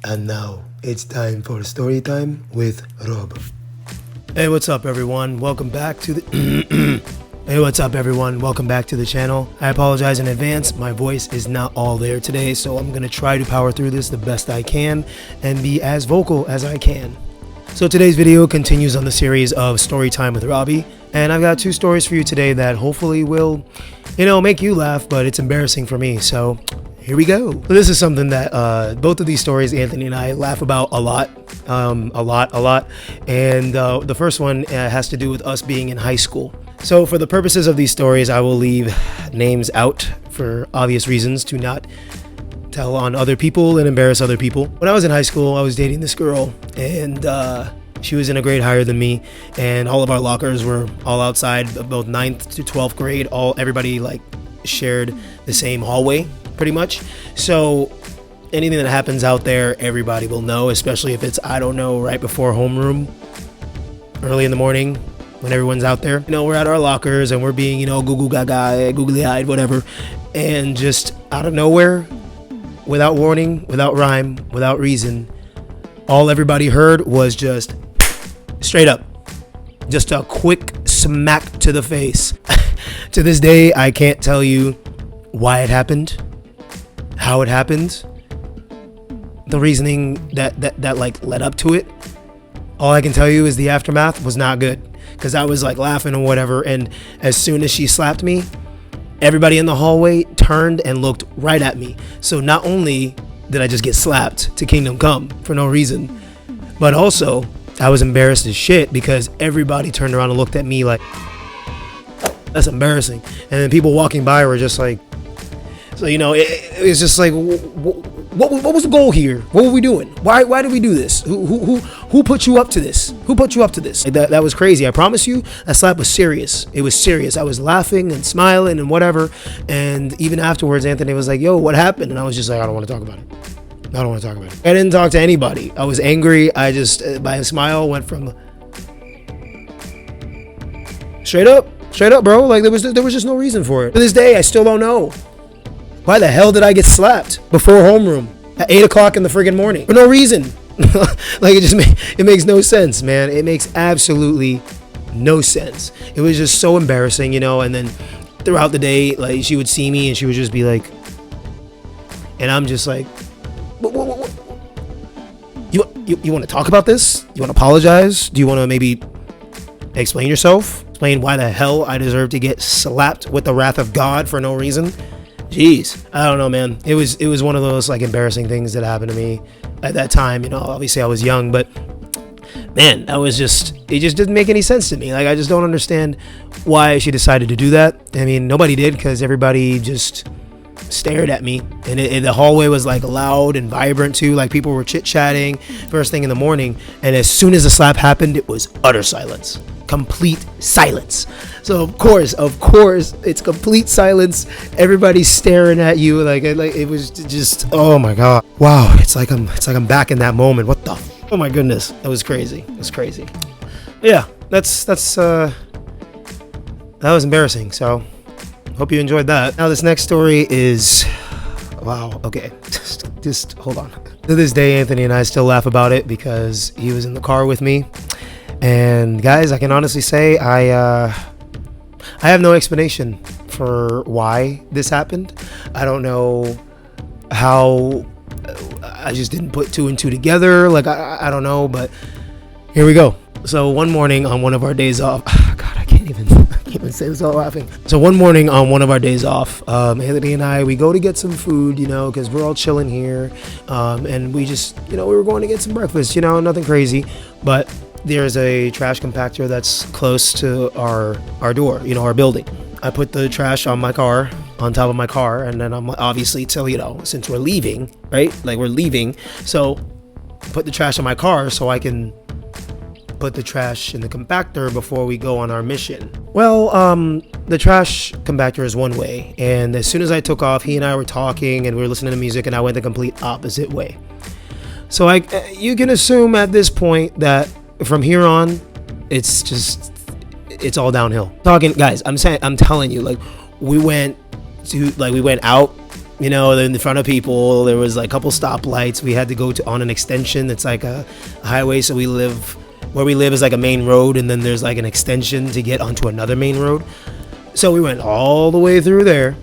And now it's time for story time with Rob. Hey, what's up, everyone? Welcome back to the Hey, what's up, everyone? Welcome back to the channel. I apologize in advance. My voice is not all there today, so I'm gonna try to power through this the best I can and be as vocal as I can. So today's video continues on the series of story time with Robbie, and I've got two stories for you today that hopefully will, make you laugh, but it's embarrassing for me. So here we go. So this is something that both of these stories Anthony and I laugh about a lot. And the first one has to do with us being in high school. So for the purposes of these stories, I will leave names out for obvious reasons to not tell on other people and embarrass other people. When I was in high school, I was dating this girl, and she was in a grade higher than me, and all of our lockers were all outside, both 9th to 12th grade. Everybody shared the same hallway pretty much. So anything that happens out there, everybody will know, especially if it's, right before homeroom, early in the morning when everyone's out there. We're at our lockers and we're being, goo gaga, googly eyed, whatever. And just out of nowhere, without warning, without rhyme, without reason, all everybody heard was just straight up, just a quick smack to the face. To this day, I can't tell you why it happened, how it happened, the reasoning that led up to it. All I can tell you is the aftermath was not good, because I was laughing or whatever, and as soon as she slapped me, everybody in the hallway turned and looked right at me. So not only did I just get slapped to kingdom come for no reason, but also I was embarrassed as shit because everybody turned around and looked at me like, that's embarrassing. And then people walking by were just like, so it was just like, what was the goal here? What were we doing? Why did we do this? Who put you up to this? Who put you up to this? That was crazy. I promise you, that slap was serious. It was serious. I was laughing and smiling and whatever. And even afterwards, Anthony was like, yo, what happened? And I was just like, I don't want to talk about it. I don't want to talk about it. I didn't talk to anybody. I was angry. I just, by a smile, went from straight up, bro. There was just no reason for it. To this day, I still don't know. Why the hell did I get slapped before homeroom at 8 o'clock in the friggin' morning for no reason? It makes no sense, man. It makes absolutely no sense. It was just so embarrassing, and then throughout the day, she would see me and she would just be like, and I'm just like, what? You want to talk about this? You want to apologize? Do you want to maybe explain yourself? Explain why the hell I deserve to get slapped with the wrath of God for no reason? Jeez, I don't know, man. It was one of those embarrassing things that happened to me at that time. Obviously I was young, but man, it just didn't make any sense to me. I just don't understand why she decided to do that. I mean, nobody did, because everybody just stared at me, and the hallway was loud and vibrant too. People were chit-chatting first thing in the morning, and as soon as the slap happened, it was utter silence, complete silence. So of course it's complete silence. Everybody's staring at you. It was just, oh my god, wow. It's like I'm back in that moment. What the oh my goodness, that was crazy. It was crazy. Yeah, that was embarrassing. So hope you enjoyed that. Now this next story is, wow, okay, just hold on. To this day, Anthony and I still laugh about it because he was in the car with me. And guys, I can honestly say I have no explanation for why this happened. I don't know how. I just didn't put two and two together. I don't know, but here we go. So one morning on one of our days off, God, I can't even say this without laughing. So one morning on one of our days off, Anthony and I, we go to get some food, because we're all chilling here, and we just, we were going to get some breakfast, nothing crazy, but there's a trash compactor that's close to our door, our building. I put the trash on top of my car, and then I'm obviously since we're leaving, right? We're leaving, so put the trash on my car so I can put the trash in the compactor before we go on our mission. Well, the trash compactor is one way, and as soon as I took off, he and I were talking and we were listening to music, and I went the complete opposite way. So you can assume at this point that from here on, it's all downhill. Talking, guys, I'm telling you, we went out You know, in front of people, there was like a couple stoplights. We had to go on an extension. It's like a highway. So where we live is like a main road, and then there's like an extension to get onto another main road. So we went all the way through there.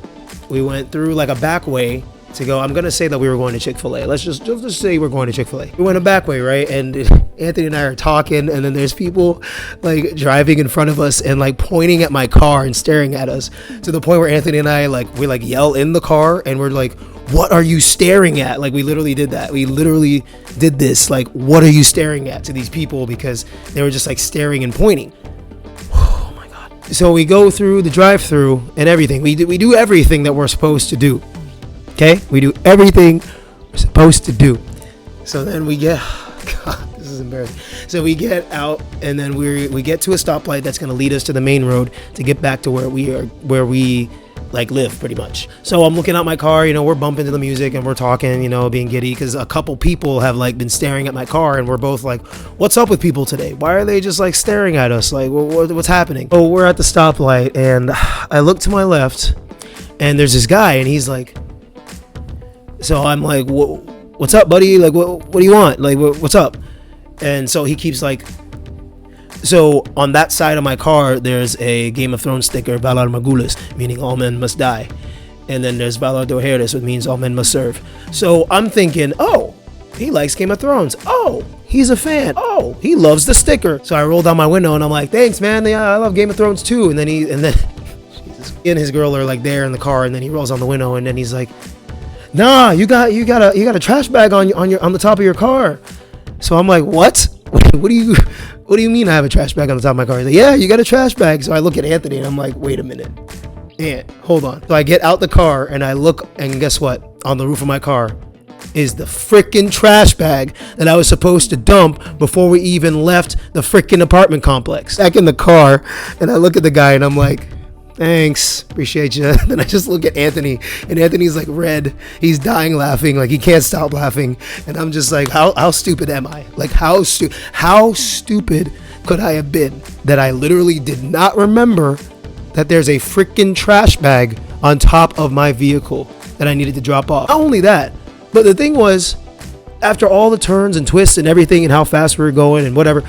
We went through like a back way to go. I'm gonna say that we were going to Chick-fil-A. Let's just say we're going to Chick-fil-A. We went a back way, right? And Anthony and I are talking, and then there's people like driving in front of us and like pointing at my car and staring at us, to the point where Anthony and I we yell in the car, and we're like, what are you staring at? Like, we literally did that. We literally did this. Like, what are you staring at, to these people, because they were just like staring and pointing. Oh my God. So we go through the drive-through and everything. We do everything that we're supposed to do. Okay, we do everything we're supposed to do. So then we get, God, this is embarrassing. So we get out, and then we get to a stoplight that's gonna lead us to the main road to get back to where we like live, pretty much. So I'm looking out my car, you know, we're bumping to the music and we're talking, you know, being giddy, because a couple people have like been staring at my car, and we're both like, what's up with people today? Why are they just like staring at us? Like, what's happening? Oh, we're at the stoplight, and I look to my left, and there's this guy, and he's like, so I'm like, what's up, buddy? Like, what do you want? Like, what's up? And so he keeps like, so on that side of my car, there's a Game of Thrones sticker, Valar Morghulis, meaning all men must die. And then there's Valar Dohaeris, which means all men must serve. So I'm thinking, oh, he likes Game of Thrones. Oh, he's a fan. Oh, he loves the sticker. So I roll down my window and I'm like, thanks, man. Yeah, I love Game of Thrones too. And then he and his girl are like there in the car, and then he rolls down the window, and then he's like, nah, you got a trash bag on the top of your car. So I'm like, what? What do you mean I have a trash bag on the top of my car? He's like, yeah, you got a trash bag. So I look at Anthony and I'm like, wait a minute. Ant, hold on. So I get out the car and I look, and guess what? On the roof of my car is the freaking trash bag that I was supposed to dump before we even left the freaking apartment complex. Back in the car, and I look at the guy and I'm like, thanks, appreciate you. Then I just look at Anthony, and Anthony's like red. He's dying laughing, like he can't stop laughing. And I'm just like, how stupid am I? Like, how stupid could I have been that I literally did not remember that there's a freaking trash bag on top of my vehicle that I needed to drop off. Not only that, but the thing was, after all the turns and twists and everything and how fast we were going and whatever,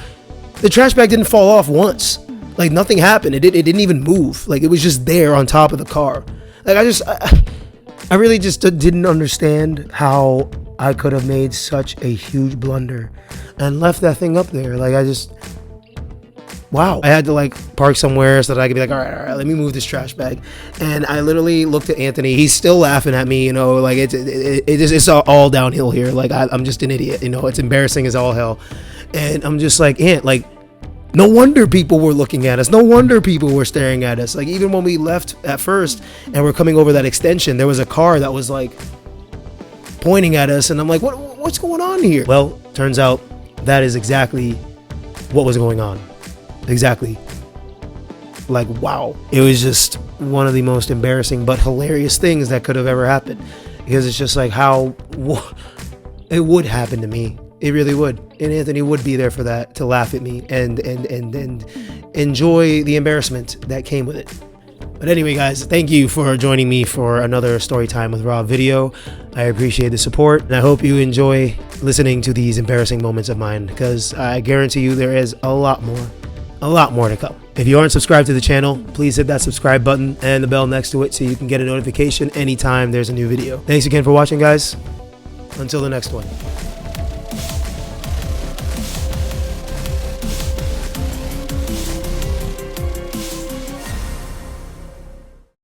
the trash bag didn't fall off once. Like, nothing happened. It didn't even move. Like, it was just there on top of the car. Like, I really just didn't understand how I could have made such a huge blunder and left that thing up there. Like, wow. I had to like park somewhere so that I could be like, all right, let me move this trash bag. And I literally looked at Anthony. He's still laughing at me, you know, like it's all downhill here. Like, I'm just an idiot, you know, it's embarrassing as all hell. And I'm just like, Ant, like, no wonder people were looking at us. No wonder people were staring at us. Like, even when we left at first and we're coming over that extension, there was a car that was like pointing at us, and I'm like, what's going on here? Well, turns out that is exactly what was going on. Exactly. Like, wow. It was just one of the most embarrassing but hilarious things that could have ever happened, because it's just like how it would happen to me. It really would. And Anthony would be there for that, to laugh at me and enjoy the embarrassment that came with it. But anyway, guys, thank you for joining me for another Storytime with Rob video. I appreciate the support, and I hope you enjoy listening to these embarrassing moments of mine, because I guarantee you there is a lot more to come. If you aren't subscribed to the channel, please hit that subscribe button and the bell next to it so you can get a notification anytime there's a new video. Thanks again for watching, guys. Until the next one.